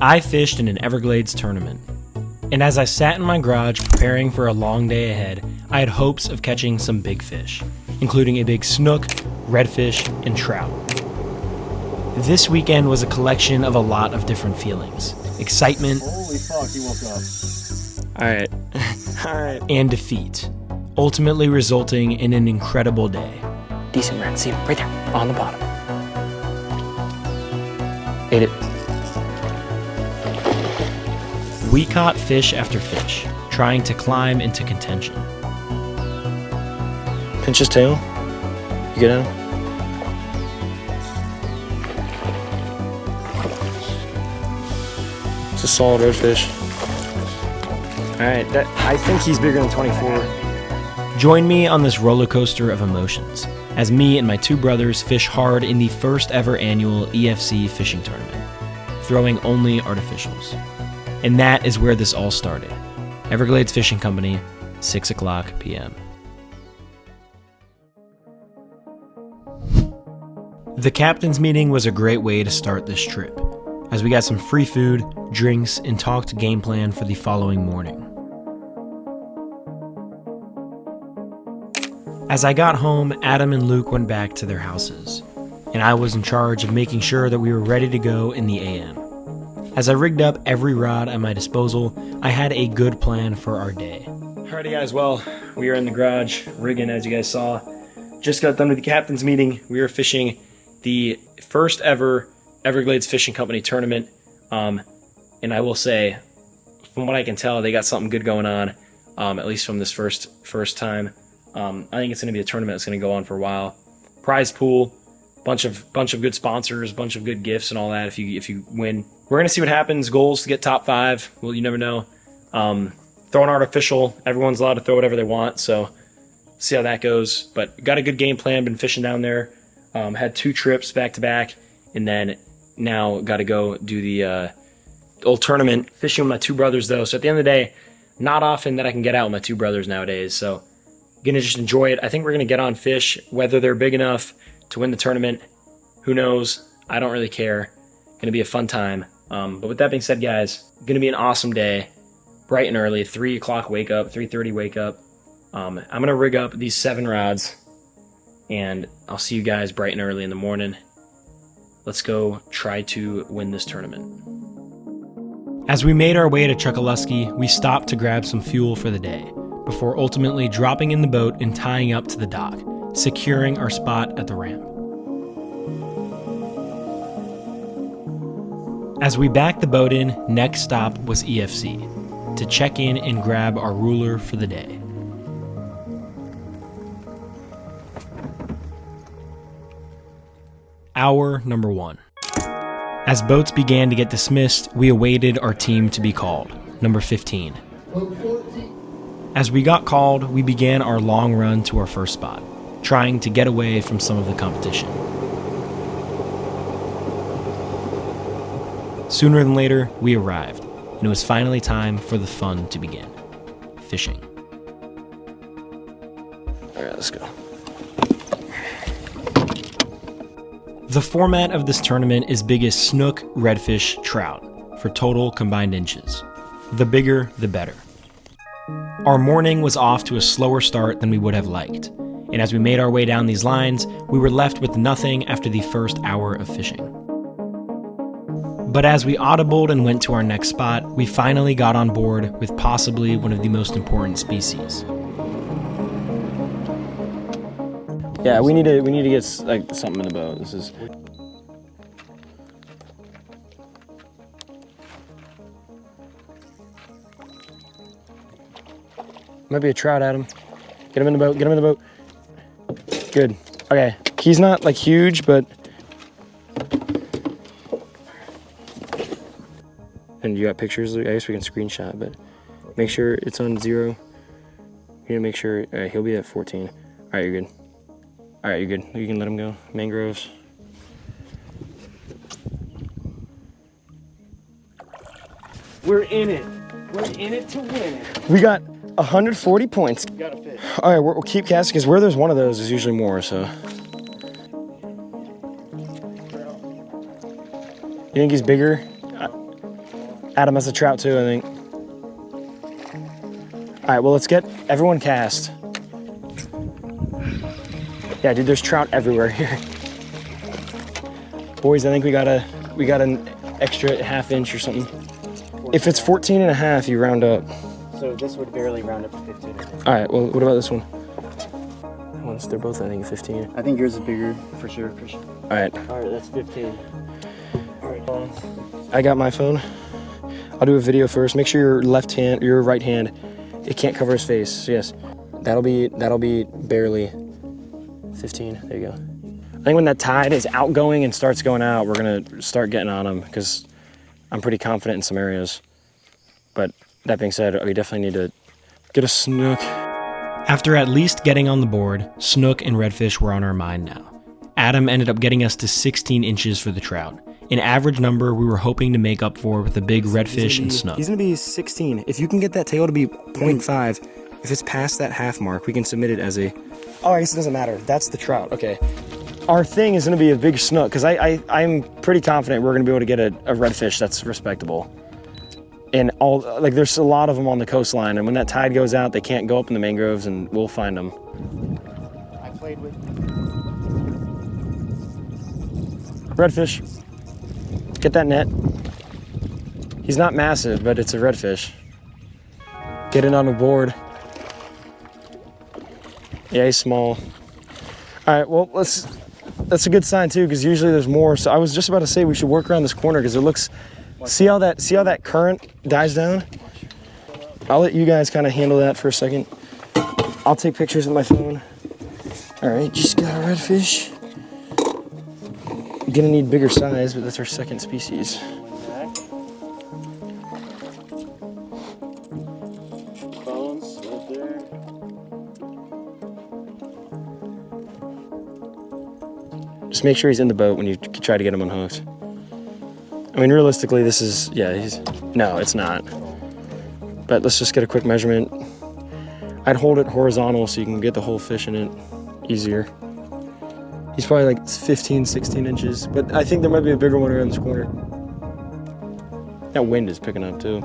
I fished in an Everglades tournament. And as I sat in my garage preparing for a long day ahead, I had hopes of catching some big fish, including a big snook, redfish, and trout. This weekend was a collection of a lot of different feelings. Excitement. Holy fuck, he woke up. Alright. And defeat, ultimately resulting in an incredible day. Decent red, see him right there, on the bottom. Ate it. We caught fish after fish, trying to climb into contention. Pinch his tail. You get him? It's a solid redfish. Alright, I think he's bigger than 24. Join me on this roller coaster of emotions as me and my two brothers fish hard in the first ever annual EFC fishing tournament, throwing only artificials. And that is where this all started. Everglades Fishing Company, 6:00 p.m. The captain's meeting was a great way to start this trip, as we got some free food, drinks, and talked game plan for the following morning. As I got home, Adam and Luke went back to their houses, and I was in charge of making sure that we were ready to go in the AM. As I rigged up every rod at my disposal, I had a good plan for our day. Alrighty guys, well, we are in the garage, rigging as you guys saw. Just got done with the captain's meeting. We were fishing the first ever Everglades Fishing Company tournament. And I will say, from what I can tell, they got something good going on, at least from this first time. I think it's going to be a tournament that's going to go on for a while. Prize pool, bunch of good sponsors, bunch of good gifts and all that if you win. We're going to see what happens. Goals to get top 5. Well, you never know. Throwing artificial. Everyone's allowed to throw whatever they want, so see how that goes. But got a good game plan. Been fishing down there. Had 2 trips back to back, and then now got to go do the old tournament. Fishing with my 2 brothers though. So at the end of the day, not often that I can get out with my 2 brothers nowadays. So gonna just enjoy it. I think we're gonna get on fish, whether they're big enough to win the tournament. Who knows? I don't really care. Gonna be a fun time. But with that being said, guys, gonna be an awesome day. Bright and early, 3 o'clock wake up, 3:30 wake up. I'm gonna rig up these 7 rods, and I'll see you guys bright and early in the morning. Let's go try to win this tournament. As we made our way to Chokoloskee, we stopped to grab some fuel for the day, before ultimately dropping in the boat and tying up to the dock, securing our spot at the ramp. As we backed the boat in, next stop was EFC, to check in and grab our ruler for the day. Hour number 1. As boats began to get dismissed, we awaited our team to be called, number 15. As we got called, we began our long run to our first spot, trying to get away from some of the competition. Sooner than later, we arrived, and it was finally time for the fun to begin. Fishing. Alright, let's go. The format of this tournament is biggest snook, redfish, trout, for total combined inches. The bigger, the better. Our morning was off to a slower start than we would have liked, and as we made our way down these lines, we were left with nothing after the first hour of fishing. But as we audibled and went to our next spot, we finally got on board with possibly one of the most important species. Yeah, we need to get like something in the boat. This is. Might be a trout, Adam. Get him in the boat. Get him in the boat. Good. Okay. He's not like huge, but. And you got pictures? I guess we can screenshot, but make sure it's on 0. You need to make sure he'll be at 14. All right, you're good. All right, you're good. You can let him go. Mangroves. We're in it. We're in it to win it. We got 140 points. You got a fish. All right, we'll keep casting because where there's one of those, there's usually more. So. You think he's bigger? Adam has a trout too, I think. All right, well, let's get everyone cast. Yeah, dude, there's trout everywhere here. Boys, I think we got an extra ½ inch or something. If it's 14 and a half, you round up. So this would barely round up to 15. All right, well, what about this one? They're both, I think, 15. I think yours is bigger for sure, Christian. All right. All right, that's 15. All right. I got my phone. I'll do a video first. Make sure your right hand, it can't cover his face. So yes, that'll be barely 15. There you go. I think when that tide is outgoing and starts going out, we're gonna start getting on them because I'm pretty confident in some areas. But that being said, we definitely need to get a snook. After at least getting on the board, snook and redfish were on our mind now. Adam ended up getting us to 16 inches for the trout, an average number we were hoping to make up for with a big redfish and snook. He's gonna be 16. If you can get that tail to be 0.5, if it's past that half mark, we can submit it as a... Oh, I guess it doesn't matter. That's the trout, okay. Our thing is gonna be a big snook, because I'm pretty confident we're gonna be able to get a redfish that's respectable. And there's a lot of them on the coastline, and when that tide goes out, they can't go up in the mangroves, and we'll find them. I played with Redfish. Get that net. He's not massive, but it's a redfish. Get it on the board. Yeah, he's small. All right, well, that's a good sign too, because usually there's more. So I was just about to say we should work around this corner because it looks, see how that current dies down? I'll let you guys kind of handle that for a second. I'll take pictures with my phone. All right, just got a redfish. Gonna need bigger size, but that's our second species. bones right there. Just make sure he's in the boat when you try to get him unhooked. I mean, realistically, this is, yeah, no, it's not. But let's just get a quick measurement. I'd hold it horizontal so you can get the whole fish in it easier. He's probably like 15, 16 inches, but I think there might be a bigger one around this corner. That wind is picking up too.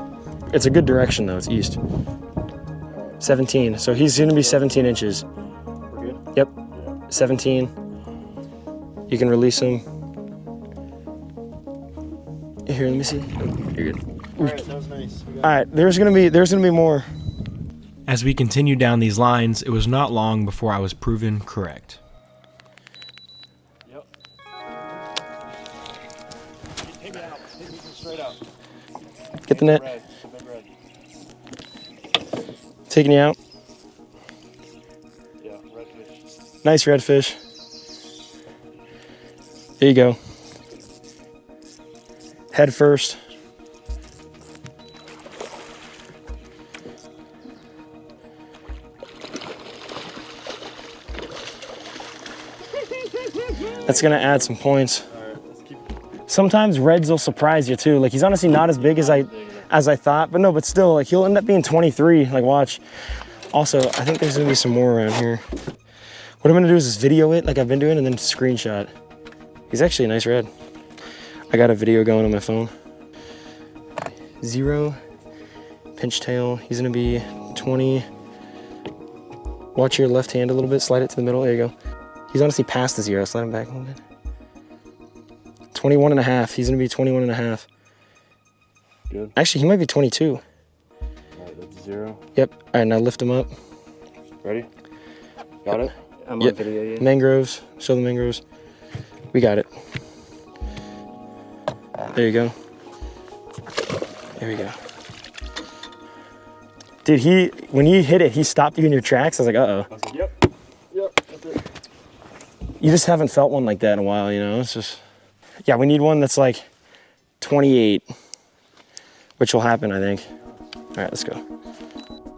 It's a good direction though, it's east. 17, so he's gonna be 17 inches. We're good? Yep, 17. You can release him. Here, let me see. You're good. All right, that was nice. All right, there's gonna be more. As we continued down these lines, it was not long before I was proven correct. Yep. Take me out. Take me straight out. Get the net. Red. It's a big red. Taking you out. Yeah, redfish. Nice redfish. There you go. Head first. That's gonna add some points. Sometimes reds will surprise you too. Like he's honestly not as big as I thought, but no, but still, like he'll end up being 23. Like watch. Also, I think there's gonna be some more around here. What I'm gonna do is just video it like I've been doing and then screenshot. He's actually a nice red. I got a video going on my phone. 0 pinch tail. He's gonna be 20. Watch your left hand a little bit, slide it to the middle. There you go. He's honestly past the 0. Slide him back a little bit. 21 and a half. He's gonna be 21 and a half. Good. Actually, he might be 22. All right, that's 0. Yep. All right, now lift him up. Ready? Got it? I'm Yep. on video, yeah. Mangroves. Show the mangroves. We got it. There you go. There we go. Dude, when you hit it, he stopped you in your tracks. I was like, uh-oh. I was like, yep. Yep, that's it. You just haven't felt one like that in a while, you know? It's just, yeah, we need one that's like 28, which will happen, I think. All right, let's go.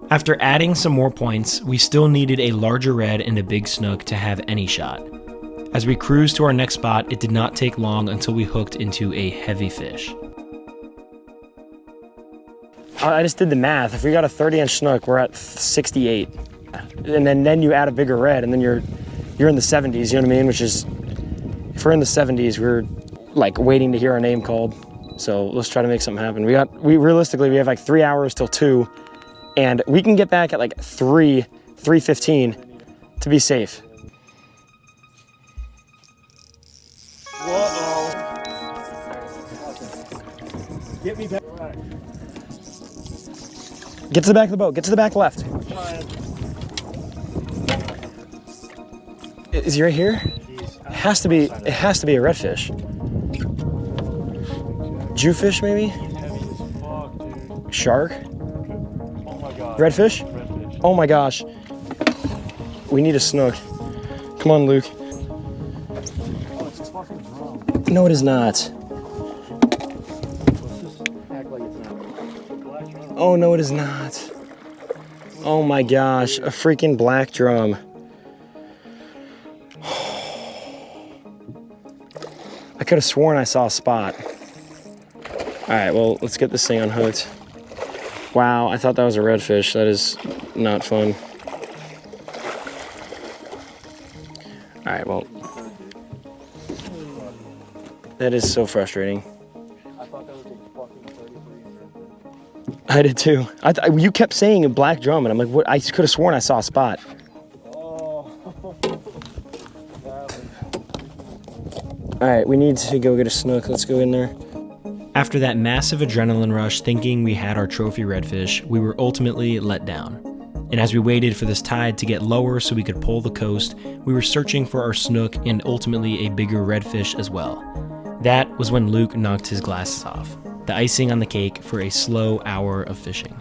After adding some more points, we still needed a larger red and a big snook to have any shot. As we cruised to our next spot, it did not take long until we hooked into a heavy fish. I just did the math. If we got a 30-inch snook, we're at 68. And then you add a bigger red, and then you're in the 70s, you know what I mean? Which is, if we're in the 70s, we're like waiting to hear our name called. So let's try to make something happen. Realistically, we have like 3 hours till 2, and we can get back at like 3:15 to be safe. Whoa. Get me back. Get to the back of the boat. Get to the back left. Is he right here? It has to be a redfish. Jewfish maybe? Shark? Redfish? Oh my gosh. We need a snook. Come on, Luke. No, it is not. Oh no, it is not. Oh my gosh, a freaking black drum. I could have sworn I saw a spot. All right, well, let's get this thing unhooked. Wow, I thought that was a redfish. That is not fun. All right, well, that is so frustrating. I did too. You kept saying a black drum, and I'm like, what? I could have sworn I saw a spot. All right, we need to go get a snook. Let's go in there. After that massive adrenaline rush, thinking we had our trophy redfish, we were ultimately let down. And as we waited for this tide to get lower so we could pull the coast, we were searching for our snook and ultimately a bigger redfish as well. That was when Luke knocked his glasses off, the icing on the cake for a slow hour of fishing.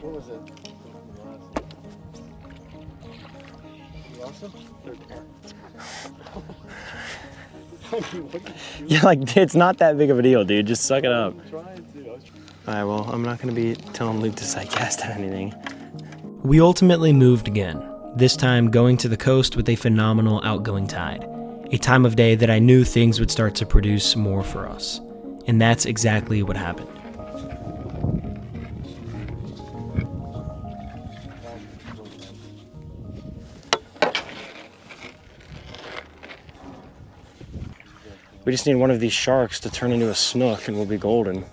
Yeah, like, it's not that big of a deal, dude. Just suck it up. Alright, well, I'm not going to be telling Luke to sidecast at anything. We ultimately moved again, this time going to the coast with a phenomenal outgoing tide, a time of day that I knew things would start to produce more for us. And that's exactly what happened. We just need one of these sharks to turn into a snook and we'll be golden. I'm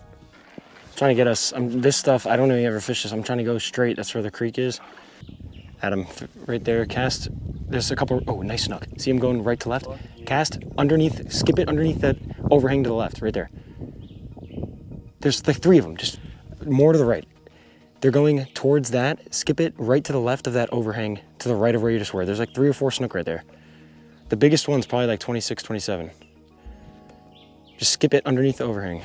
trying to get us, this stuff, I don't know if you ever fish this. I'm trying to go straight. That's where the creek is. Adam, right there, cast. There's a couple, oh, nice snook. See him going right to left? Cast underneath, skip it underneath that overhang to the left, right there. There's like 3 of them, just more to the right. They're going towards that. Skip it right to the left of that overhang, to the right of where you just were. There's like 3 or 4 snook right there. The biggest one's probably like 26, 27. Just skip it underneath the overhang.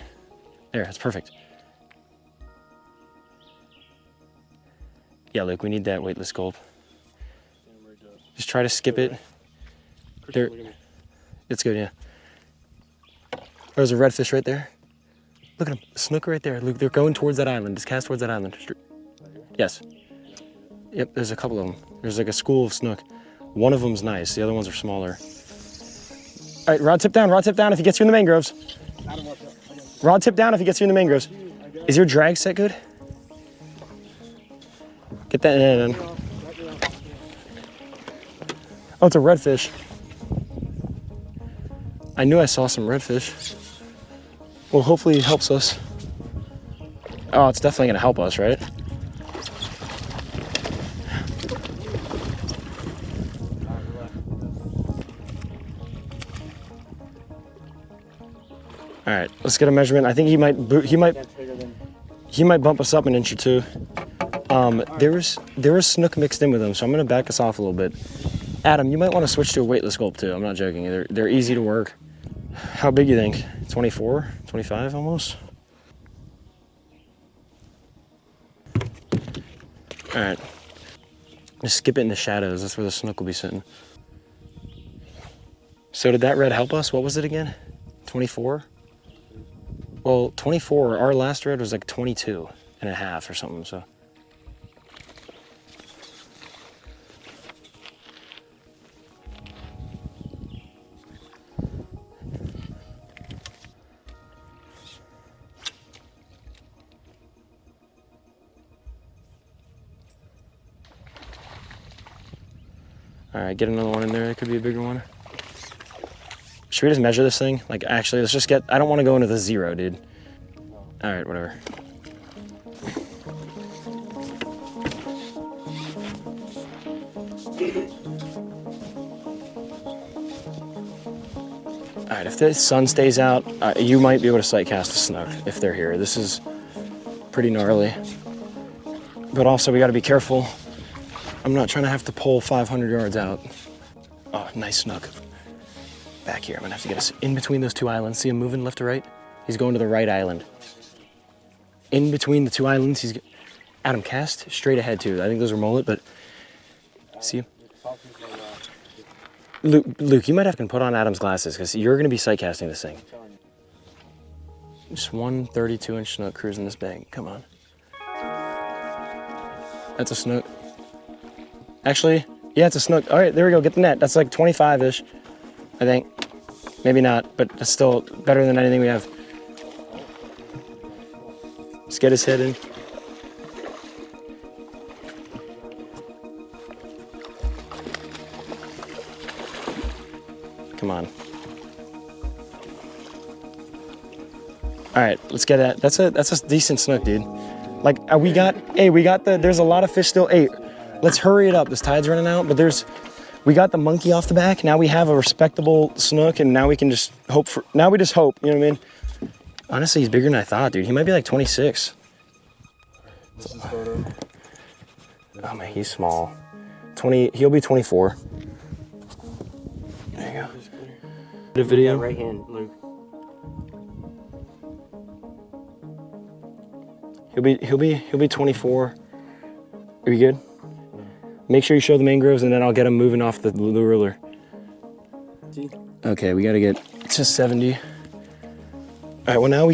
There, that's perfect. Yeah, Luke, we need that weightless gulp. Just try to skip it. There, it's good, yeah. There's a redfish right there. Look at him, a snook right there. Luke, they're going towards that island. Just cast towards that island. Yes. Yep, there's a couple of them. There's like a school of snook. One of them's nice, the other ones are smaller. All right, rod tip down if he gets you in the mangroves. Rod tip down if he gets you in the mangroves. Is your drag set good? Get that in. Oh, it's a redfish. I knew I saw some redfish. Well, hopefully it helps us. Oh, it's definitely gonna help us, right? All right, let's get a measurement. I think he might bump us up an inch or 2. There was snook mixed in with them, so I'm gonna back us off a little bit. Adam, you might want to switch to a weightless gulp too. I'm not joking. They're easy to work. How big you think? 24, 25 almost? All right, just skip it in the shadows. That's where the snook will be sitting. So did that red help us? What was it again? 24? Well, 24, our last red was like 22 and a half or something, so. All right, get another one in there. It could be a bigger one. Should we just measure this thing? Like, actually, let's just get, I don't want to go into the 0, dude. All right, whatever. All right, if the sun stays out, you might be able to sight cast a snook if they're here. This is pretty gnarly. But also, we got to be careful. I'm not trying to have to pull 500 yards out. Oh, nice snook. Back here, I'm gonna have to get us in between those two islands. See him moving left to right? He's going to the right island. In between the two islands, he's... Adam, cast straight ahead too. I think those are mullet, but... See him? Luke, you might have to put on Adam's glasses because you're gonna be sight casting this thing. Just one 32-inch snook cruising this bank. Come on. That's a snook. Actually, yeah, it's a snook. All right, there we go. Get the net. That's like 25-ish, I think. Maybe not, but it's still better than anything we have. Just get his head in. Come on. All right, let's get that. That's a decent snook, dude. Like we got there's a lot of fish still. Hey, let's hurry it up. This tide's running out, but we got the monkey off the back. Now we have a respectable snook, and now we can just hope for. Now we just hope. You know what I mean? Honestly, he's bigger than I thought, dude. He might be like 26. Oh man, he's small. 20. He'll be 24. There you go. The video. Right hand, Luke. He'll be 24. Are you good? Make sure you show the mangroves, and then I'll get him moving off the ruler. Okay, we gotta get to 70. All right, well now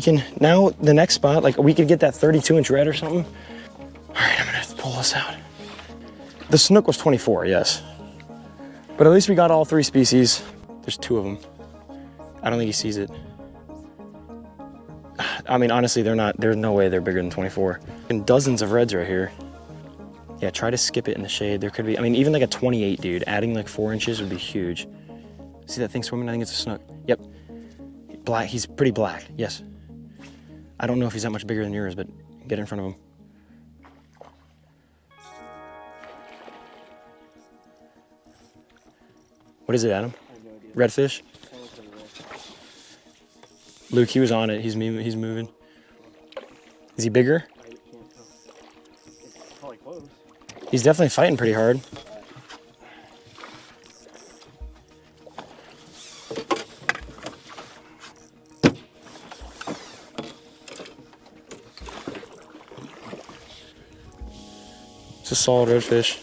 the next spot, like we could get that 32-inch red or something. All right, I'm gonna have to pull this out. The snook was 24, yes. But at least we got all three species. There's two of them. I don't think he sees it. I mean, honestly, there's no way they're bigger than 24. And dozens of reds right here. Yeah, try to skip it in the shade. There could be, I mean, even like a 28, dude. Adding like 4 inches would be huge. See that thing swimming? I think it's a snook. Yep. Black, he's pretty black, yes. I don't know if he's that much bigger than yours, but get in front of him. What is it, Adam? Redfish? Luke, he was on it. He's moving. Is he bigger? He's definitely fighting pretty hard. It's a solid redfish.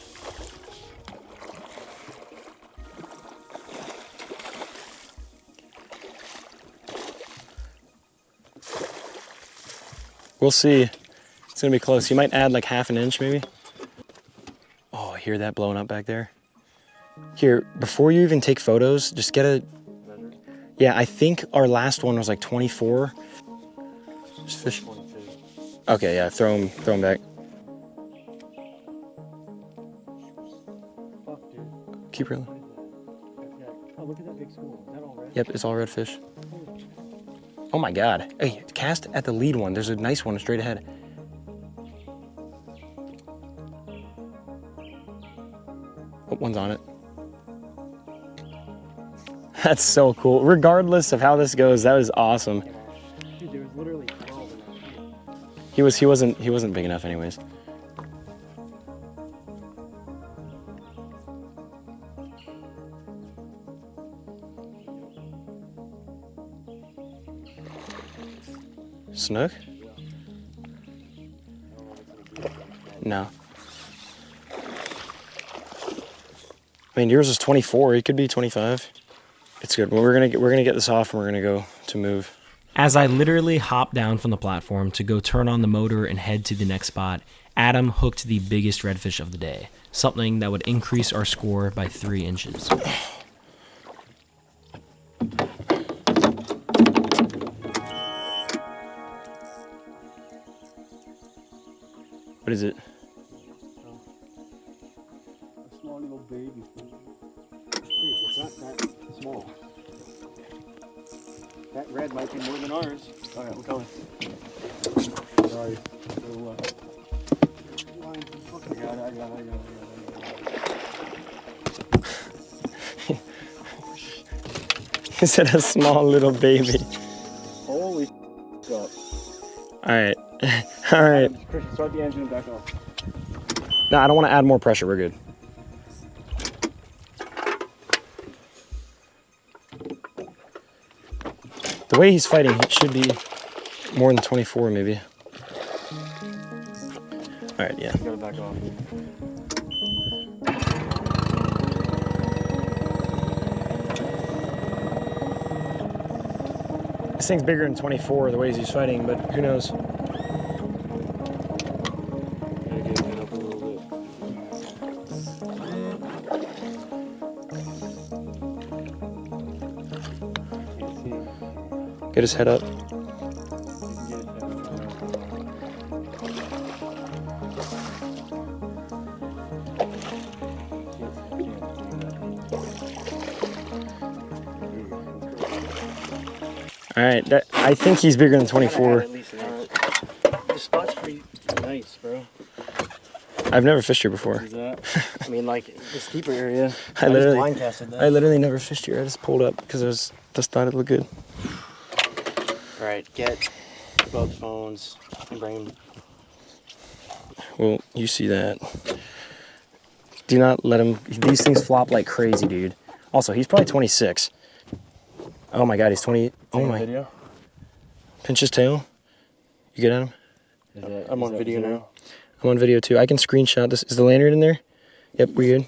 We'll see. It's gonna be close. You might add like half an inch maybe. Oh, I hear that blowing up back there. Here, before you even take photos, just get a... Yeah, I think our last one was like 24. Just fish. Okay, yeah, throw him back. Keep reeling. Oh, look at that big school. Is that all red? Yep, it's all redfish. Oh my God. Hey, cast at the lead one. There's a nice one straight ahead. Oh, one's on it. That's so cool. Regardless of how this goes, that was awesome. Dude, there was literally 12 in that field. He wasn't big enough anyways. Snook? No. I mean, yours is 24. It could be 25. It's good. Well, we're gonna get this off, and we're gonna go to move. As I literally hopped down from the platform to go turn on the motor and head to the next spot, Adam hooked the biggest redfish of the day, something that would increase our score by 3 inches. What is it? A small little baby. Dude, it's not that small. That red might be more than ours. All right, we're coming. sorry. I got it. He said a small little baby. Holy up. Alright. Alright. Christian, start the engine and back off. No, I don't want to add more pressure. We're good. The way he's fighting, he should be more than 24 maybe. Alright, yeah. You gotta back off. This thing's bigger than 24 the ways he's fighting, but who knows? Gotta get it up a little bit. Can't see him. Get his head up. You can get it up. Alright, I think he's bigger than 24. At least an inch. The spot's pretty nice, bro. I've never fished here before. See that? I mean, like the steeper area. I literally- blind casted that. I literally never fished here. I just pulled up because I just thought it looked good. All right, get both phones and bring them. Well, you see that. Do not let him. These things flop like crazy, dude. Also, he's probably 26. Oh my god, he's 20. Oh my. Video? Pinch his tail. You get at him? I'm on video now. I'm on video too. I can screenshot this. Is the lanyard in there? Yep, we're good.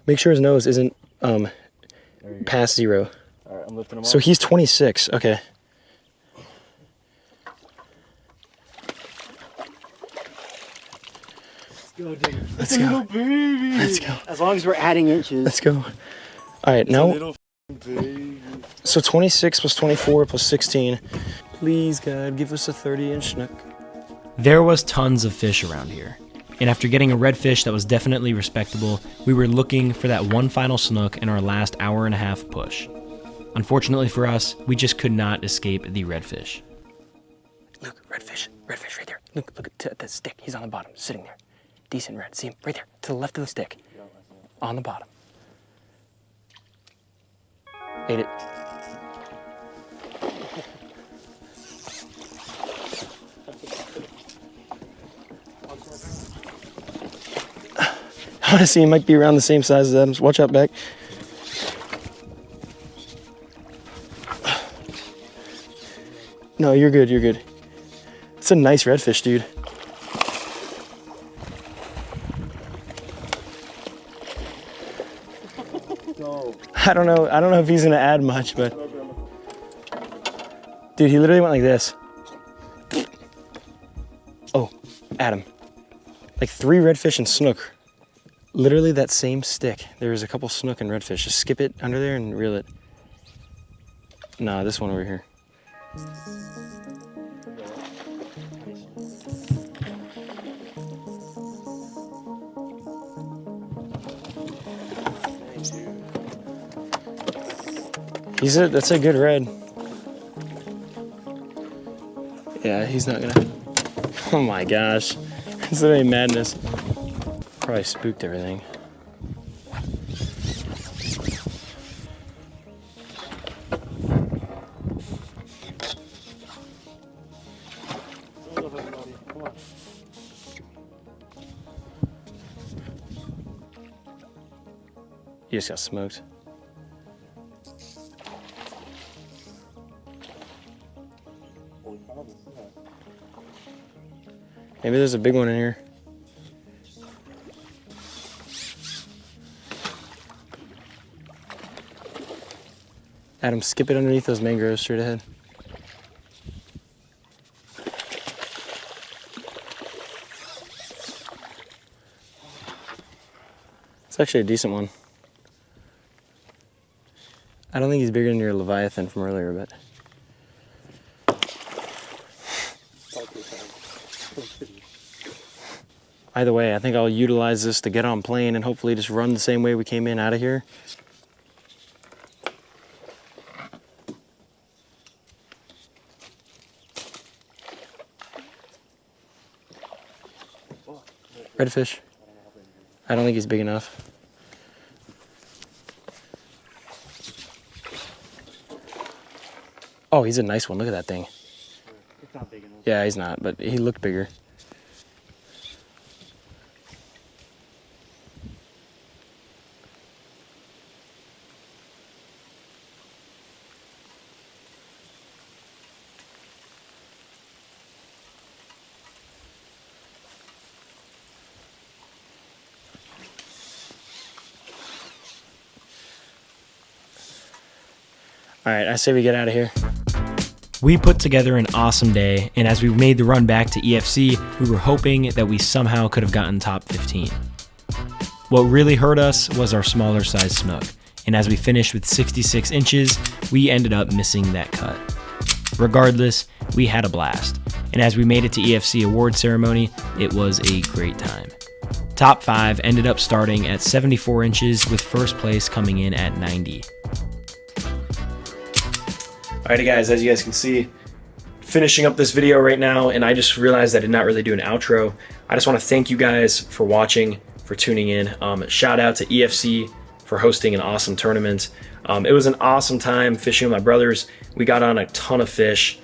Make sure his nose isn't past 0. All right, I'm lifting him up. So he's 26. Okay. Let's go, dude. Let's go. Baby. Let's go. As long as we're adding inches. Let's go. All right, now. Little baby. So 26 plus 24 plus 16. Please, God, give us a 30-inch snook. There was tons of fish around here. And after getting a redfish that was definitely respectable, we were looking for that one final snook in our last hour and a half push. Unfortunately for us, we just could not escape the redfish. Look, redfish right there. Look at that stick. He's on the bottom, sitting there. Decent red. See him right there, to the left of the stick. On the bottom. Ate it. Honestly, he might be around the same size as Adam's. Watch out back. No, you're good, you're good. It's a nice redfish, dude. I don't know if he's gonna add much, but dude, he literally went like this. Oh, Adam. Like 3 redfish and snook. Literally that same stick. There's a couple snook and redfish. Just skip it under there and reel it. Nah, this one over here. That's a good red. Yeah, he's not gonna. Oh my gosh. It's literally madness. Probably spooked everything. You just got smoked. Maybe there's a big one in here. Adam, skip it underneath those mangroves straight ahead. It's actually a decent one. I don't think he's bigger than your Leviathan from earlier, but. Either way, I think I'll utilize this to get on plane and hopefully just run the same way we came in out of here. Redfish. I don't think he's big enough. Oh, he's a nice one. Look at that thing. It's not big enough. Yeah, he's not, but he looked bigger. All right, I say we get out of here. We put together an awesome day, and as we made the run back to EFC, we were hoping that we somehow could have gotten top 15. What really hurt us was our smaller size snook, and as we finished with 66 inches, we ended up missing that cut. Regardless, we had a blast, and as we made it to EFC award ceremony, it was a great time. Top 5 ended up starting at 74 inches, with first place coming in at 90. Alrighty guys, as you guys can see, finishing up this video right now, and I just realized I did not really do an outro. I just want to thank you guys for watching, for tuning in. Shout out to EFC for hosting an awesome tournament. It was an awesome time fishing with my brothers. We got on a ton of fish.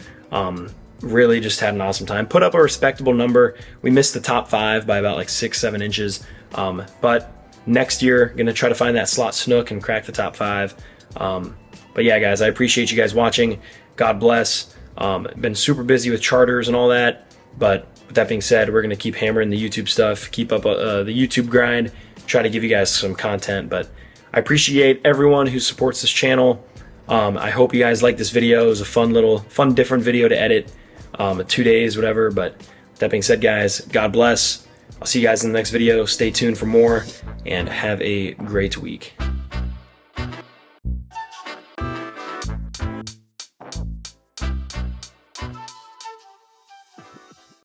Really just had an awesome time. Put up a respectable number. We missed the top 5 by about like 6-7 inches. But next year, gonna try to find that slot snook and crack the top 5. But yeah, guys, I appreciate you guys watching. God bless. Been super busy with charters and all that. But with that being said, we're going to keep hammering the YouTube stuff, keep up the YouTube grind, try to give you guys some content. But I appreciate everyone who supports this channel. I hope you guys like this video. It was a fun, different video to edit. 2 days, whatever. But with that being said, guys, God bless. I'll see you guys in the next video. Stay tuned for more and have a great week.